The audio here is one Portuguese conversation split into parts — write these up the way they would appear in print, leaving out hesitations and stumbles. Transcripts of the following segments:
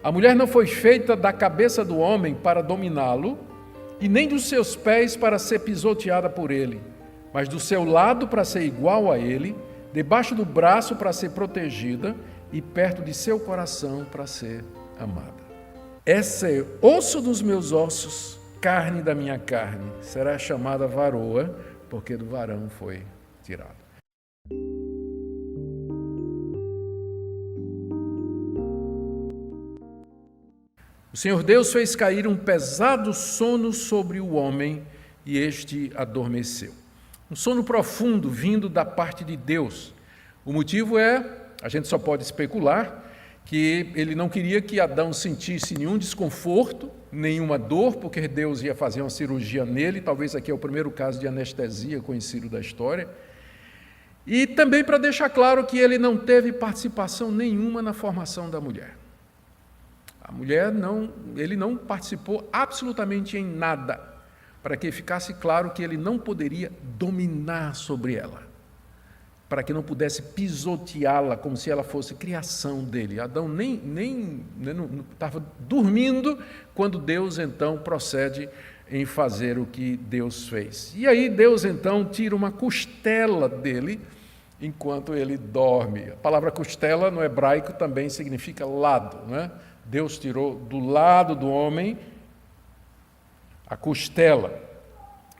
A mulher não foi feita da cabeça do homem para dominá-lo, e nem dos seus pés para ser pisoteada por ele, mas do seu lado para ser igual a ele, debaixo do braço para ser protegida e perto de seu coração para ser amada. Essa é osso dos meus ossos, carne da minha carne. Será chamada varoa, porque do varão foi tirada. O Senhor Deus fez cair um pesado sono sobre o homem e este adormeceu. Um sono profundo vindo da parte de Deus. O motivo é, a gente só pode especular, que ele não queria que Adão sentisse nenhum desconforto, nenhuma dor, porque Deus ia fazer uma cirurgia nele, talvez aqui é o primeiro caso de anestesia conhecido da história, e também para deixar claro que ele não teve participação nenhuma na formação da mulher. Ele não participou absolutamente em nada, para que ficasse claro que ele não poderia dominar sobre ela, para que não pudesse pisoteá-la como se ela fosse criação dele. Adão nem estava dormindo quando Deus então procede em fazer o que Deus fez. E aí Deus então tira uma costela dele enquanto ele dorme. A palavra costela no hebraico também significa lado, né? Deus tirou do lado do homem a costela.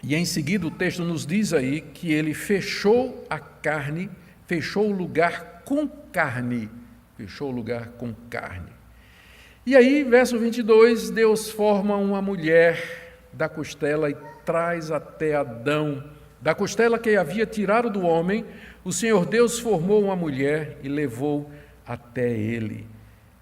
E em seguida o texto nos diz aí que ele fechou a carne, fechou o lugar com carne. Fechou o lugar com carne. E aí, verso 22, Deus forma uma mulher da costela e traz até Adão. Da costela que havia tirado do homem, o Senhor Deus formou uma mulher e levou até ele.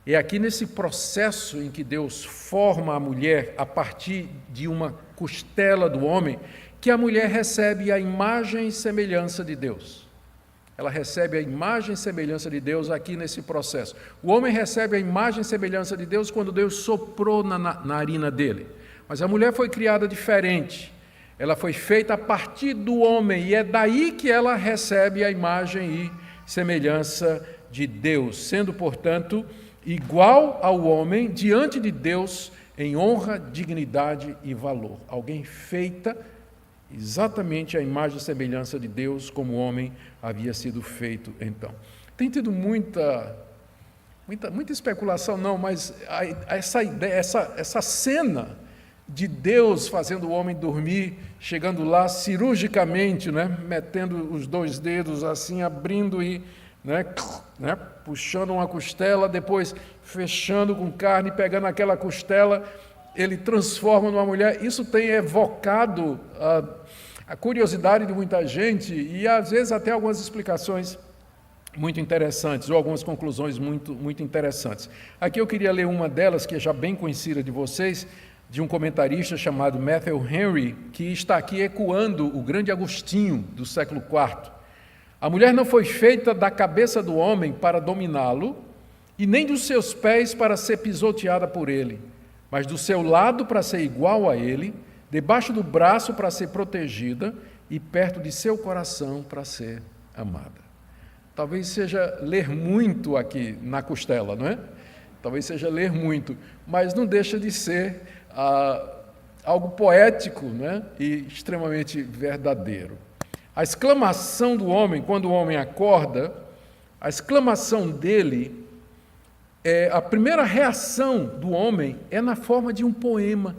É aqui nesse processo em que Deus forma a mulher a partir de uma costela do homem, que a mulher recebe a imagem e semelhança de Deus. Ela recebe a imagem e semelhança de Deus aqui nesse processo. O homem recebe a imagem e semelhança de Deus quando Deus soprou na narina dele. Mas a mulher foi criada diferente. Ela foi feita a partir do homem, e é daí que ela recebe a imagem e semelhança de Deus, sendo, portanto, igual ao homem diante de Deus em honra, dignidade e valor. Alguém feita exatamente a imagem e semelhança de Deus, como o homem havia sido feito então. Tem tido muita especulação, não, mas essa ideia, essa cena de Deus fazendo o homem dormir, chegando lá cirurgicamente, né, metendo os dois dedos assim, abrindo e puxando uma costela, depois fechando com carne, pegando aquela costela, ele transforma numa mulher. Isso tem evocado a curiosidade de muita gente e, às vezes, até algumas explicações muito interessantes, ou algumas conclusões muito interessantes. Aqui eu queria ler uma delas, que é já bem conhecida de vocês, de um comentarista chamado Matthew Henry, que está aqui ecoando o grande Agostinho do século IV. A mulher não foi feita da cabeça do homem para dominá-lo, e nem dos seus pés para ser pisoteada por ele, mas do seu lado para ser igual a ele, debaixo do braço para ser protegida e perto de seu coração para ser amada. Talvez seja ler muito aqui na costela, não é? Talvez seja ler muito, mas não deixa de ser algo poético, né? E extremamente verdadeiro. A exclamação do homem, quando o homem acorda, a exclamação dele, a primeira reação do homem é na forma de um poema,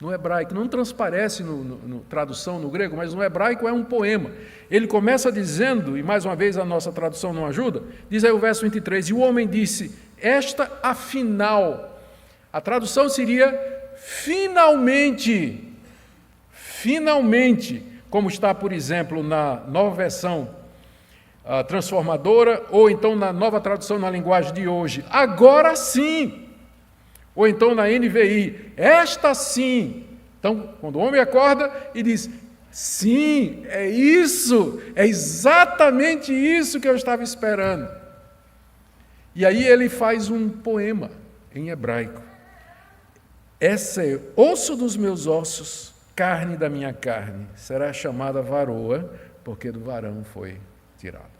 no hebraico. Não transparece no tradução no grego, mas no hebraico é um poema. Ele começa dizendo, e mais uma vez a nossa tradução não ajuda, diz aí o verso 23, e o homem disse, esta afinal, a tradução seria finalmente, como está, por exemplo, na nova versão transformadora, ou então na nova tradução na linguagem de hoje, agora sim, ou então na NVI, esta sim. Então, quando o homem acorda e diz, sim, é isso, é exatamente isso que eu estava esperando. E aí ele faz um poema em hebraico. Essa é osso dos meus ossos, carne da minha carne, será chamada varoa, porque do varão foi tirado.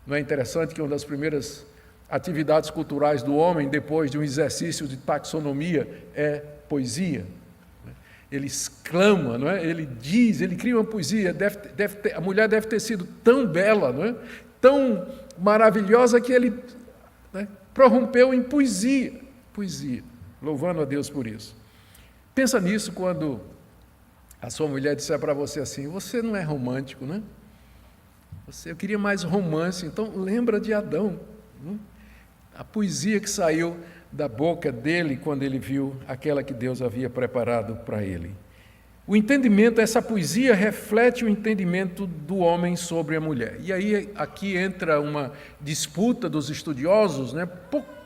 Não é interessante que uma das primeiras atividades culturais do homem depois de um exercício de taxonomia é poesia. Ele exclama, não é? Ele diz, ele cria uma poesia. A mulher deve ter sido tão bela, não é? Tão maravilhosa que ele, né, prorrompeu em poesia. Poesia. Louvando a Deus por isso. Pensa nisso quando a sua mulher disser para você assim: você não é romântico, né? Eu queria mais romance. Então lembra de Adão, né? A poesia que saiu da boca dele quando ele viu aquela que Deus havia preparado para ele. O entendimento, essa poesia reflete o entendimento do homem sobre a mulher. E aí aqui entra uma disputa dos estudiosos, né?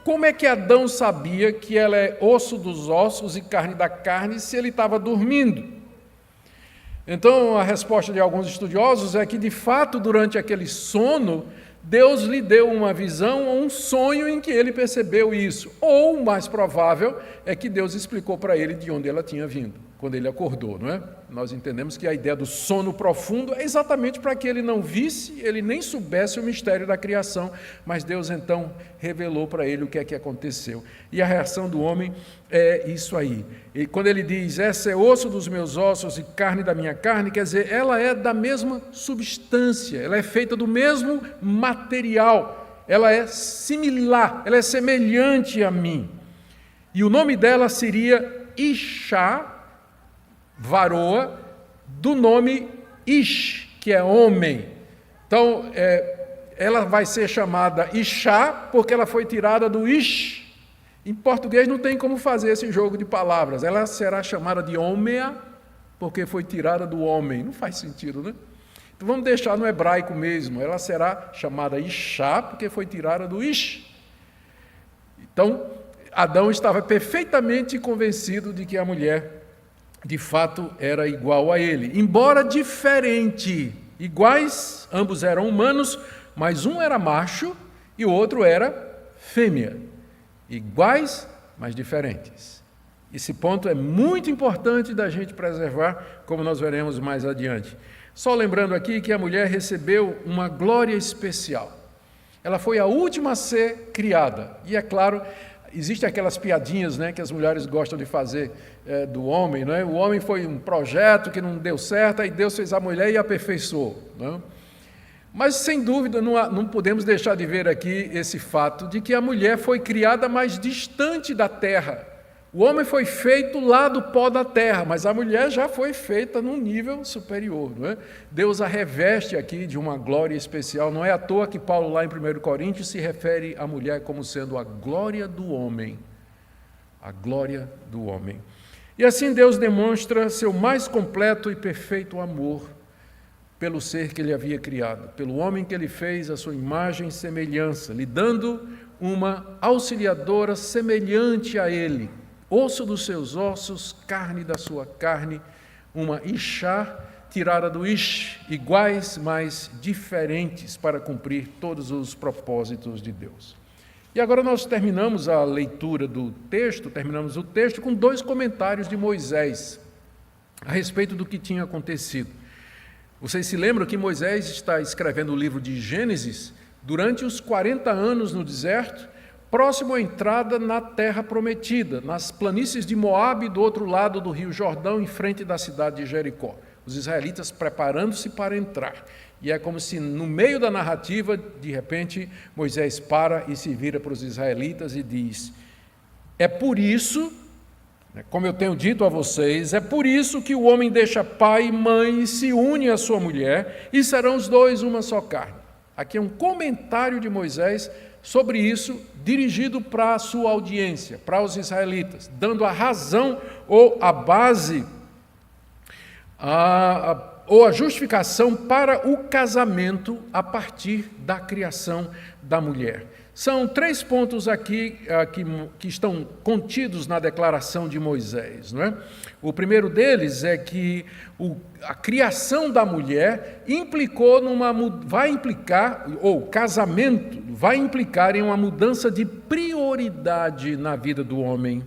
Como é que Adão sabia que ela é osso dos ossos e carne da carne se ele estava dormindo? Então a resposta de alguns estudiosos é que, de fato, durante aquele sono, Deus lhe deu uma visão ou um sonho em que ele percebeu isso. Ou, o mais provável, é que Deus explicou para ele de onde ela tinha vindo, quando ele acordou, não é? Nós entendemos que a ideia do sono profundo é exatamente para que ele não visse, ele nem soubesse o mistério da criação, mas Deus então revelou para ele o que é que aconteceu. E a reação do homem é isso aí. E quando ele diz, essa é osso dos meus ossos e carne da minha carne, quer dizer, ela é da mesma substância, ela é feita do mesmo material, ela é similar, ela é semelhante a mim. E o nome dela seria Ishá, varoa, do nome Ish, que é homem. Então, ela vai ser chamada Ishá porque ela foi tirada do Ish. Em português não tem como fazer esse jogo de palavras. Ela será chamada de Homea porque foi tirada do homem. Não faz sentido, né? Então vamos deixar no hebraico mesmo. Ela será chamada Ishá porque foi tirada do Ish. Então, Adão estava perfeitamente convencido de que a mulher de fato era igual a ele, embora diferente. Iguais, ambos eram humanos, mas um era macho e o outro era fêmea. Iguais, mas diferentes. Esse ponto é muito importante da gente preservar, como nós veremos mais adiante. Só lembrando aqui que a mulher recebeu uma glória especial. Ela foi a última a ser criada. E é claro, existem aquelas piadinhas, né, que as mulheres gostam de fazer do homem, né? O homem foi um projeto que não deu certo, aí Deus fez a mulher e aperfeiçoou, né? Mas, sem dúvida, não podemos deixar de ver aqui esse fato de que a mulher foi criada mais distante da terra. O homem foi feito lá do pó da terra, mas a mulher já foi feita num nível superior, não é? Deus a reveste aqui de uma glória especial. Não é à toa que Paulo, lá em 1 Coríntios, se refere à mulher como sendo a glória do homem. A glória do homem. E assim Deus demonstra seu mais completo e perfeito amor pelo ser que ele havia criado, pelo homem que ele fez a sua imagem e semelhança, lhe dando uma auxiliadora semelhante a ele, osso dos seus ossos, carne da sua carne, uma Ishá tirada do Ish, iguais, mas diferentes para cumprir todos os propósitos de Deus. E agora nós terminamos a leitura do texto, terminamos o texto com 2 comentários de Moisés a respeito do que tinha acontecido. Vocês se lembram que Moisés está escrevendo o livro de Gênesis durante os 40 anos no deserto, próximo à entrada na terra prometida, nas planícies de Moabe, do outro lado do rio Jordão, em frente da cidade de Jericó. Os israelitas preparando-se para entrar. E é como se, no meio da narrativa, de repente, Moisés para e se vira para os israelitas e diz: é por isso, como eu tenho dito a vocês, é por isso que o homem deixa pai e mãe e se une à sua mulher, e serão os dois uma só carne. Aqui é um comentário de Moisés sobre isso, dirigido para a sua audiência, para os israelitas, dando a razão ou a base, ou a justificação para o casamento a partir da criação da mulher. São 3 pontos aqui que estão contidos na declaração de Moisés, não é? O primeiro deles é que a criação da mulher vai implicar, ou casamento vai implicar em uma mudança de prioridade na vida do homem.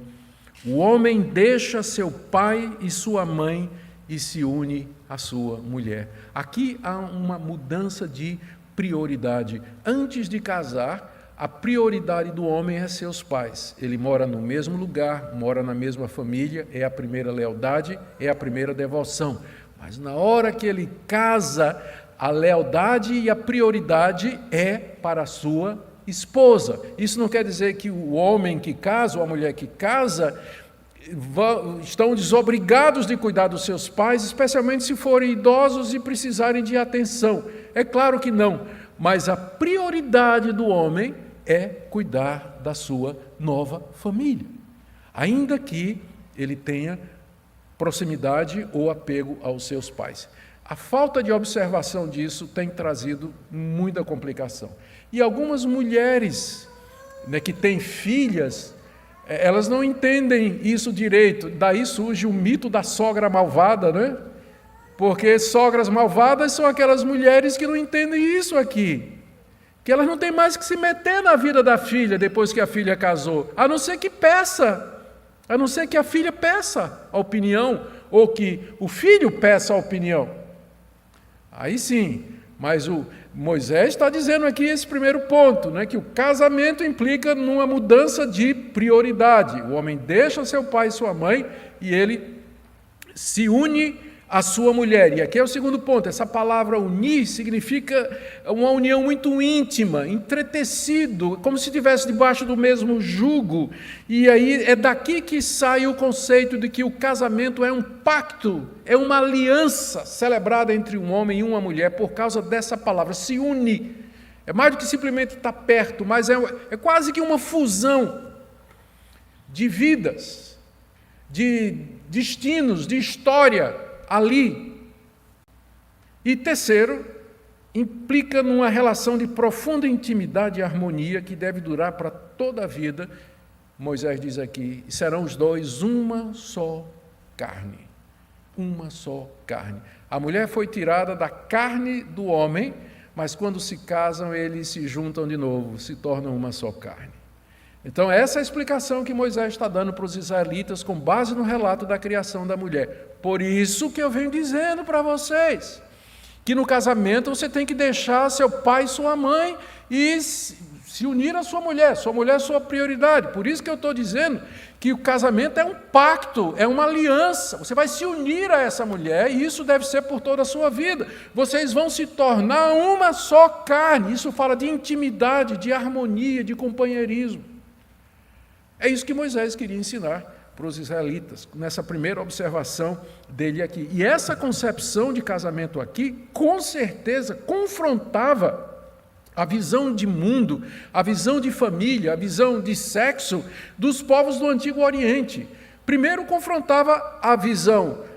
O homem deixa seu pai e sua mãe e se une à sua mulher. Aqui há uma mudança de prioridade. Antes de casar, a prioridade do homem é seus pais. Ele mora no mesmo lugar, mora na mesma família, é a primeira lealdade, é a primeira devoção. Mas na hora que ele casa, a lealdade e a prioridade é para a sua esposa. Isso não quer dizer que o homem que casa ou a mulher que casa estão desobrigados de cuidar dos seus pais, especialmente se forem idosos e precisarem de atenção. É claro que não, mas a prioridade do homem é cuidar da sua nova família, ainda que ele tenha proximidade ou apego aos seus pais. A falta de observação disso tem trazido muita complicação. E algumas mulheres, que têm filhas, elas não entendem isso direito. Daí surge o mito da sogra malvada, né? Porque sogras malvadas são aquelas mulheres que não entendem isso aqui. Que elas não têm mais que se meter na vida da filha depois que a filha casou, a não ser que peça, a não ser que a filha peça a opinião, ou que o filho peça a opinião. Aí sim, mas o Moisés está dizendo aqui esse primeiro ponto, que o casamento implica numa mudança de prioridade. O homem deixa seu pai e sua mãe e ele se une à sua mulher. E aqui é o segundo ponto, essa palavra unir significa uma união muito íntima, entretecido, como se estivesse debaixo do mesmo jugo. E aí é daqui que sai o conceito de que o casamento é um pacto, é uma aliança celebrada entre um homem e uma mulher por causa dessa palavra, se une. É mais do que simplesmente estar perto, mas é quase que uma fusão de vidas, de destinos, de história, ali. E terceiro, implica numa relação de profunda intimidade e harmonia que deve durar para toda a vida. Moisés diz aqui, serão os dois uma só carne. Uma só carne. A mulher foi tirada da carne do homem, mas quando se casam, eles se juntam de novo, se tornam uma só carne. Então, essa é a explicação que Moisés está dando para os israelitas com base no relato da criação da mulher. Por isso que eu venho dizendo para vocês, que no casamento você tem que deixar seu pai e sua mãe e se unir à sua mulher é sua prioridade. Por isso que eu estou dizendo que o casamento é um pacto, é uma aliança. Você vai se unir a essa mulher e isso deve ser por toda a sua vida. Vocês vão se tornar uma só carne. Isso fala de intimidade, de harmonia, de companheirismo. É isso que Moisés queria ensinar para os israelitas, nessa primeira observação dele aqui. E essa concepção de casamento aqui, com certeza, confrontava a visão de mundo, a visão de família, a visão de sexo dos povos do Antigo Oriente. Primeiro, confrontava a visão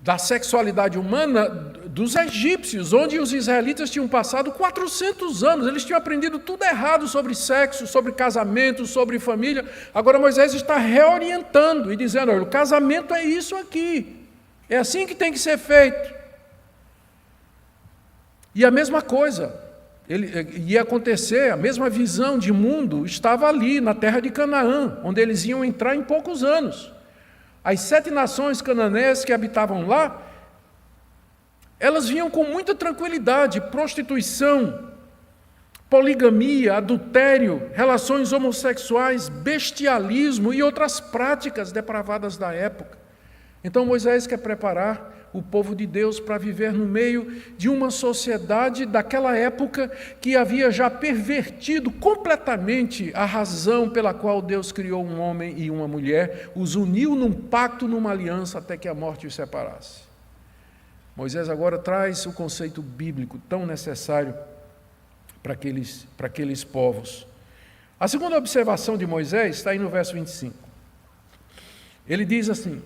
da sexualidade humana dos egípcios, onde os israelitas tinham passado 400 anos, eles tinham aprendido tudo errado sobre sexo, sobre casamento, sobre família. Agora Moisés está reorientando e dizendo, olha, o casamento é isso aqui, é assim que tem que ser feito. E a mesma coisa, ia acontecer, a mesma visão de mundo estava ali, na terra de Canaã, onde eles iam entrar em poucos anos. As 7 nações cananeas que habitavam lá, elas vinham com muita tranquilidade, prostituição, poligamia, adultério, relações homossexuais, bestialismo e outras práticas depravadas da época. Então Moisés quer preparar o povo de Deus para viver no meio de uma sociedade daquela época que havia já pervertido completamente a razão pela qual Deus criou um homem e uma mulher, os uniu num pacto, numa aliança, até que a morte os separasse. Moisés agora traz o conceito bíblico tão necessário para aqueles povos. A segunda observação de Moisés está aí no verso 25. Ele diz assim,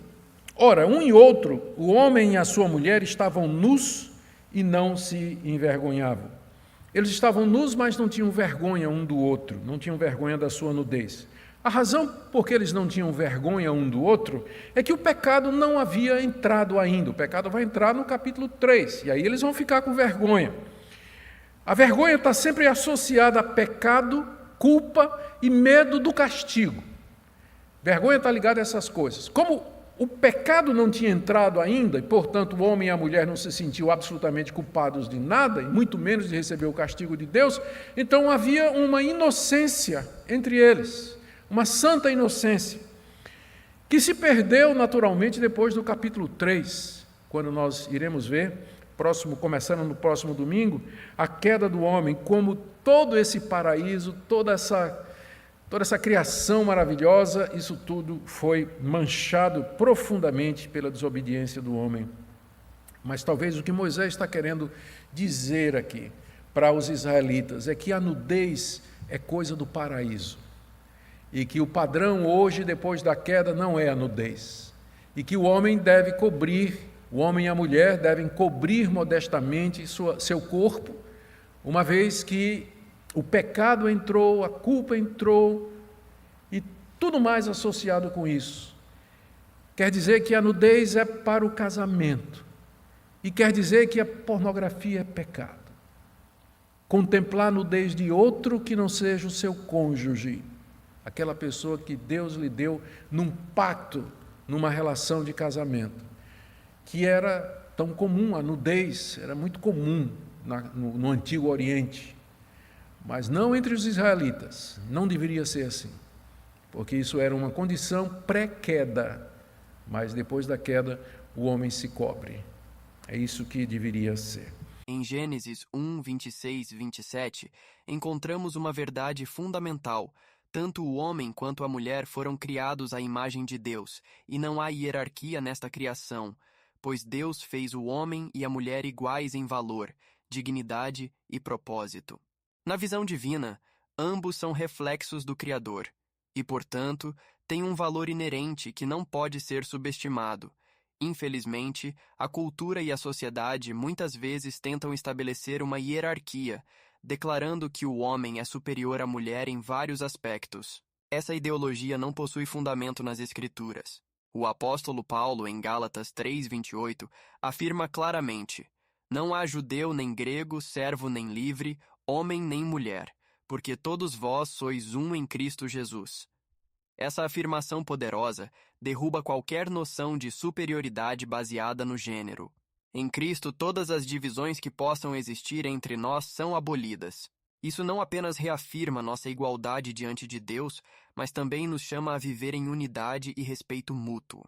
ora, um e outro, o homem e a sua mulher, estavam nus e não se envergonhavam. Eles estavam nus, mas não tinham vergonha um do outro, não tinham vergonha da sua nudez. A razão por que eles não tinham vergonha um do outro é que o pecado não havia entrado ainda. O pecado vai entrar no capítulo 3, e aí eles vão ficar com vergonha. A vergonha está sempre associada a pecado, culpa e medo do castigo. Vergonha está ligada a essas coisas. Como O pecado não tinha entrado ainda, e, portanto, o homem e a mulher não se sentiam absolutamente culpados de nada, e muito menos de receber o castigo de Deus. Então havia uma inocência entre eles, uma santa inocência, que se perdeu naturalmente depois do capítulo 3, quando nós iremos ver, começando no próximo domingo, a queda do homem, como todo esse paraíso, toda essa criação maravilhosa, isso tudo foi manchado profundamente pela desobediência do homem. Mas talvez o que Moisés está querendo dizer aqui para os israelitas é que a nudez é coisa do paraíso, e que o padrão hoje, depois da queda, não é a nudez, e que o homem e a mulher devem cobrir modestamente seu corpo, uma vez que o pecado entrou, a culpa entrou e tudo mais associado com isso. Quer dizer que a nudez é para o casamento, e quer dizer que a pornografia é pecado. Contemplar a nudez de outro que não seja o seu cônjuge, aquela pessoa que Deus lhe deu num pacto, numa relação de casamento, que era tão comum, a nudez era muito comum no Antigo Oriente. Mas não entre os israelitas, não deveria ser assim, porque isso era uma condição pré-queda, mas depois da queda o homem se cobre. É isso que deveria ser. Em Gênesis 1, 26 e 27, encontramos uma verdade fundamental. Tanto o homem quanto a mulher foram criados à imagem de Deus, e não há hierarquia nesta criação, pois Deus fez o homem e a mulher iguais em valor, dignidade e propósito. Na visão divina, ambos são reflexos do Criador e, portanto, têm um valor inerente que não pode ser subestimado. Infelizmente, a cultura e a sociedade muitas vezes tentam estabelecer uma hierarquia, declarando que o homem é superior à mulher em vários aspectos. Essa ideologia não possui fundamento nas Escrituras. O apóstolo Paulo, em Gálatas 3:28, afirma claramente: não há judeu nem grego, servo nem livre, homem nem mulher, porque todos vós sois um em Cristo Jesus. Essa afirmação poderosa derruba qualquer noção de superioridade baseada no gênero. Em Cristo, todas as divisões que possam existir entre nós são abolidas. Isso não apenas reafirma nossa igualdade diante de Deus, mas também nos chama a viver em unidade e respeito mútuo.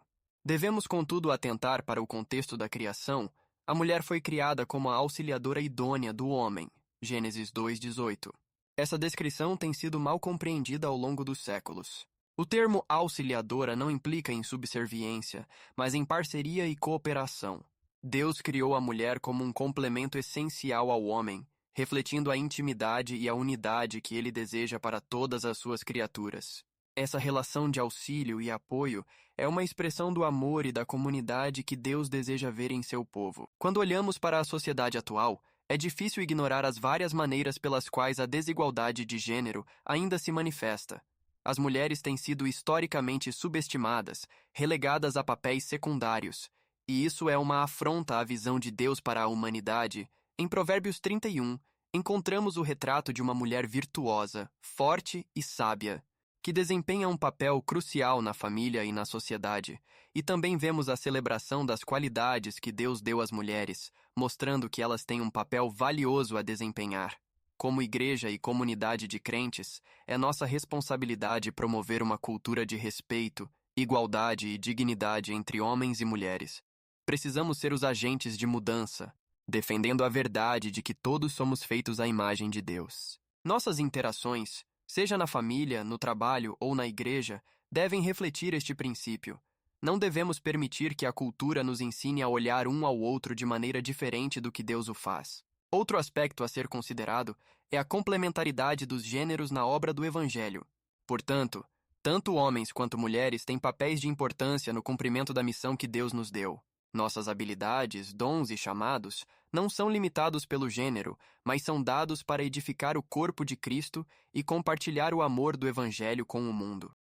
Devemos, contudo, atentar para o contexto da criação. A mulher foi criada como a auxiliadora idônea do homem. Gênesis 2:18. Essa descrição tem sido mal compreendida ao longo dos séculos. O termo auxiliadora não implica em subserviência, mas em parceria e cooperação. Deus criou a mulher como um complemento essencial ao homem, refletindo a intimidade e a unidade que ele deseja para todas as suas criaturas. Essa relação de auxílio e apoio é uma expressão do amor e da comunidade que Deus deseja ver em seu povo. Quando olhamos para a sociedade atual, é difícil ignorar as várias maneiras pelas quais a desigualdade de gênero ainda se manifesta. As mulheres têm sido historicamente subestimadas, relegadas a papéis secundários, e isso é uma afronta à visão de Deus para a humanidade. Em Provérbios 31, encontramos o retrato de uma mulher virtuosa, forte e sábia, que desempenha um papel crucial na família e na sociedade, e também vemos a celebração das qualidades que Deus deu às mulheres, mostrando que elas têm um papel valioso a desempenhar. Como igreja e comunidade de crentes, é nossa responsabilidade promover uma cultura de respeito, igualdade e dignidade entre homens e mulheres. Precisamos ser os agentes de mudança, defendendo a verdade de que todos somos feitos à imagem de Deus. Nossas interações, seja na família, no trabalho ou na igreja, devem refletir este princípio. Não devemos permitir que a cultura nos ensine a olhar um ao outro de maneira diferente do que Deus o faz. Outro aspecto a ser considerado é a complementaridade dos gêneros na obra do Evangelho. Portanto, tanto homens quanto mulheres têm papéis de importância no cumprimento da missão que Deus nos deu. Nossas habilidades, dons e chamados não são limitados pelo gênero, mas são dados para edificar o corpo de Cristo e compartilhar o amor do Evangelho com o mundo.